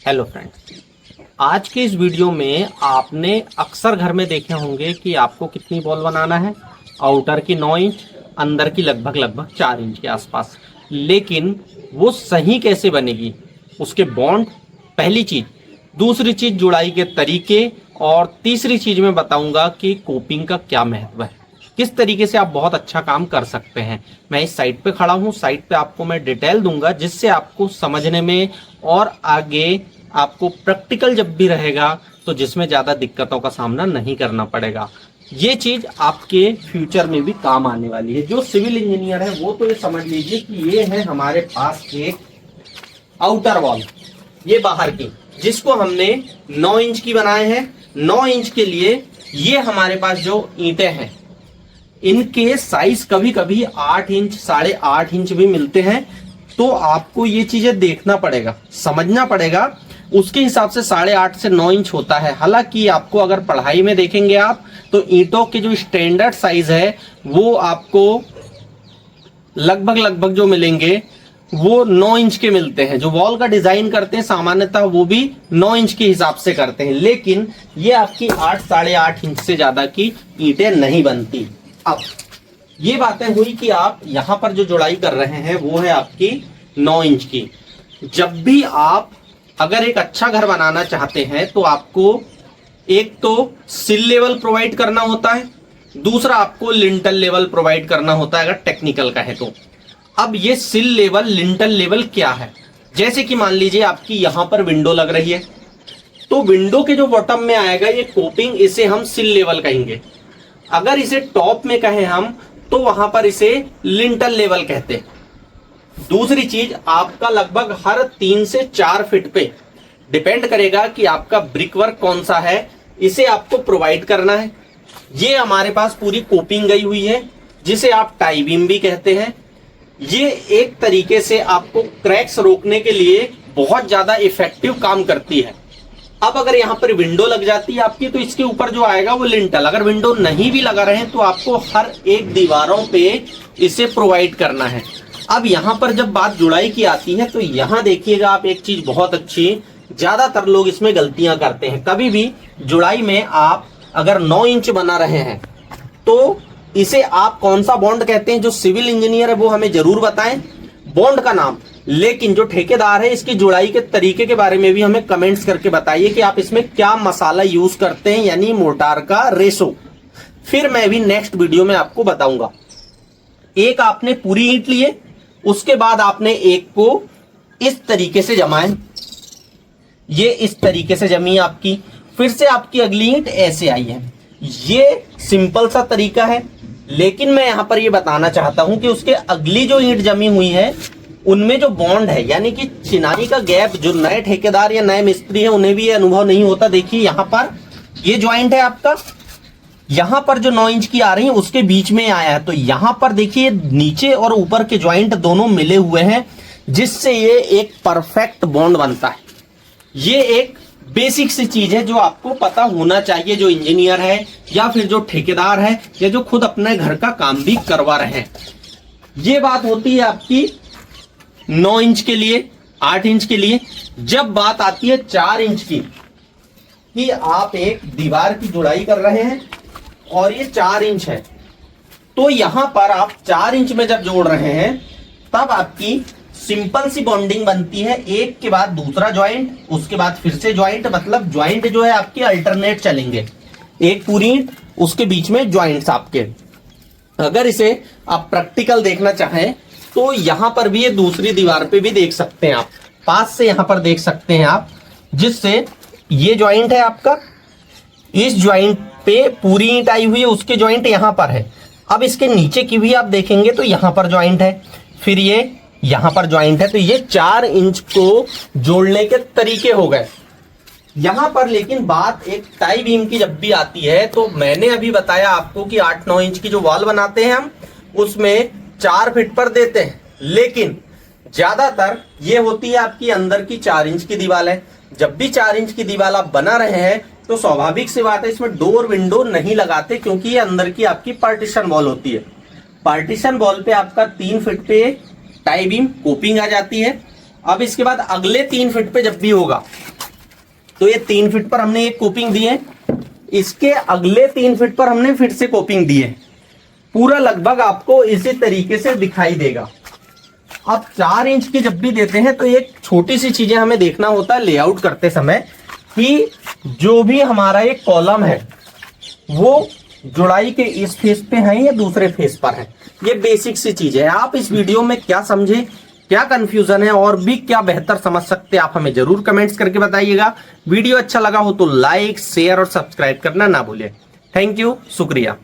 Hello friends, आज के इस वीडियो में आपने अक्सर घर में देखे होंगे कि आपको कितनी बॉल बनाना है। आउटर की 9 इंच, अंदर की लगभग 4 इंच के आसपास। लेकिन वो सही कैसे बनेगी, उसके बॉन्ड पहली चीज, दूसरी चीज जुड़ाई के तरीके, और तीसरी चीज मैं बताऊंगा कि कोपिंग का क्या महत्व है, किस तरीके से आप बहुत अच्छा काम कर सकते हैं। मैं इस साइट पे खड़ा हूँ, साइट पे आपको मैं डिटेल दूंगा जिससे आपको समझने में और आगे आपको प्रैक्टिकल जब भी रहेगा तो जिसमें ज़्यादा दिक्कतों का सामना नहीं करना पड़ेगा। ये चीज़ आपके फ्यूचर में भी काम आने वाली है। जो सिविल इंजीनियर है वो तो ये समझ लीजिए कि ये है हमारे पास एक आउटर वॉल, ये बाहर की, जिसको हमने 9 इंच की बनाए हैं। 9 इंच के लिए ये हमारे पास जो ईंटें हैं, इनके साइज कभी कभी 8 इंच 8.5 इंच भी मिलते हैं। तो आपको ये चीजें देखना पड़ेगा, समझना पड़ेगा। उसके हिसाब से 8.5 से 9 इंच होता है। हालांकि आपको अगर पढ़ाई में देखेंगे आप, तो ईंटों के जो स्टैंडर्ड साइज है वो आपको लगभग जो मिलेंगे वो 9 इंच के मिलते हैं। जो वॉल का डिजाइन करते हैं सामान्यतः वो भी 9 इंच के हिसाब से करते हैं, लेकिन ये आपकी 8 8.5 इंच से ज्यादा की ईंटें नहीं बनती। अब ये बातें हुई कि आप यहां पर जो जुड़ाई कर रहे हैं वो है आपकी 9 इंच की। जब भी आप अगर एक अच्छा घर बनाना चाहते हैं तो आपको एक तो सिल लेवल प्रोवाइड करना होता है, दूसरा आपको लिंटल लेवल प्रोवाइड करना होता है अगर टेक्निकल का है तो। अब ये सिल लेवल लिंटल लेवल क्या है, जैसे कि मान लीजिए आपकी यहां पर विंडो लग रही है, तो विंडो के जो बॉटम में आएगा ये कोपिंग, इसे हम सिल लेवल कहेंगे। अगर इसे टॉप में कहें हम तो वहां पर इसे लिंटल लेवल कहते हैं। दूसरी चीज, आपका लगभग हर 3 से 4 फीट पे डिपेंड करेगा कि आपका ब्रिक वर्क कौन सा है, इसे आपको प्रोवाइड करना है। ये हमारे पास पूरी कोपिंग गई हुई है जिसे आप टाई बीम भी कहते हैं। ये एक तरीके से आपको क्रैक्स रोकने के लिए बहुत ज्यादा इफेक्टिव काम करती है। अब अगर यहाँ पर विंडो लग जाती है आपकी, तो इसके ऊपर जो आएगा वो लिंटल। अगर विंडो नहीं भी लगा रहे तो आपको हर एक दीवारों पे इसे प्रोवाइड करना है। अब यहाँ पर जब बात जुड़ाई की आती है तो यहाँ देखिएगा आप एक चीज बहुत अच्छी, ज्यादातर लोग इसमें गलतियां करते हैं। कभी भी जुड़ाई में आप अगर 9 इंच बना रहे हैं तो इसे आप कौन सा बॉन्ड कहते हैं, जो सिविल इंजीनियर है वो हमें जरूर बताएं बॉन्ड का नाम। लेकिन जो ठेकेदार है इसकी जुड़ाई के तरीके के बारे में भी हमें कमेंट्स करके बताइए कि आप इसमें क्या मसाला यूज करते हैं, यानी मोर्टार का रेशो। फिर मैं भी नेक्स्ट वीडियो में आपको बताऊंगा। एक आपने पूरी ईंट लिए, उसके बाद आपने एक को इस तरीके से जमाए, ये इस तरीके से जमी आपकी, फिर से आपकी अगली ईंट ऐसे आई है। ये सिंपल सा तरीका है, लेकिन मैं यहां पर ये बताना चाहता हूं कि उसके अगली जो ईंट जमी हुई है उनमें जो बॉन्ड है, यानी कि चिनाई का गैप, जो नए ठेकेदार या नए मिस्त्री हैं उन्हें भी ये अनुभव नहीं होता। देखिए यहां पर ये ज्वाइंट है आपका, यहां पर जो 9 इंच की आ रही है उसके बीच में आया है, तो यहां पर देखिए नीचे और ऊपर के ज्वाइंट दोनों मिले हुए हैं, जिससे ये एक परफेक्ट बॉन्ड बनता है। ये एक बेसिक सी चीज है जो आपको पता होना चाहिए, जो इंजीनियर है या फिर जो ठेकेदार है या जो खुद अपने घर का काम भी करवा रहे हैं। ये बात होती है आपकी 9 इंच के लिए, 8 इंच के लिए। जब बात आती है 4 इंच की, कि आप एक दीवार की जुड़ाई कर रहे हैं और ये 4 इंच है, तो यहां पर आप 4 इंच में जब जोड़ रहे हैं तब आपकी सिंपल सी बॉन्डिंग बनती है, एक के बाद दूसरा ज्वाइंट, उसके बाद फिर से ज्वाइंट। मतलब ज्वाइंट जो है आपके अल्टरनेट चलेंगे, एक पूरी ईंट उसके बीच में ज्वाइंट्स आपके। अगर इसे आप प्रैक्टिकल देखना चाहें तो यहां पर भी, ये दूसरी दीवार पे भी देख सकते हैं आप, पास से यहां पर देख सकते हैं आप, जिससे ये ज्वाइंट है आपका, इस ज्वाइंट पे पूरी ईंट आई हुई है, उसके ज्वाइंट यहां पर है। अब इसके नीचे की भी आप देखेंगे तो यहां पर ज्वाइंट है, फिर ये यहां पर ज्वाइंट है, तो ये 4 इंच को जोड़ने के तरीके हो गए यहां पर। लेकिन बात एक टाई बीम की जब भी आती है, तो मैंने अभी बताया आपको कि 8-9 इंच की जो वॉल बनाते हैं हम, उसमें 4 फीट पर देते हैं, लेकिन ज्यादातर ये होती है आपकी अंदर की 4 इंच की दीवार है। जब भी 4 इंच की दीवार आप बना रहे हैं तो स्वाभाविक सी बात है इसमें डोर विंडो नहीं लगाते, क्योंकि ये अंदर की आपकी पार्टीशन वॉल होती है। पार्टीशन वॉल पे आपका 3 फीट पे टाई बीम कोपिंग आ जाती है। अब इसके बाद अगले 3 फीट पे जब भी होगा तो ये 3 फीट पर हमने एक कोपिंग दी है, इसके अगले 3 फीट पर हमने फिर से कोपिंग दी है। पूरा लगभग आपको इसी तरीके से दिखाई देगा। अब 4 इंच की जब भी देते हैं तो एक छोटी सी चीजें हमें देखना होता है लेआउट करते समय कि जो भी हमारा एक कॉलम है वो जुड़ाई के इस फेस पे है या दूसरे फेस पर है। ये बेसिक सी चीज है। आप इस वीडियो में क्या समझे, क्या कंफ्यूजन है और भी क्या बेहतर समझ सकते हैं, आप हमें जरूर कमेंट्स करके बताइएगा। वीडियो अच्छा लगा हो तो लाइक, शेयर और सब्सक्राइब करना ना भूलें। थैंक यू, शुक्रिया।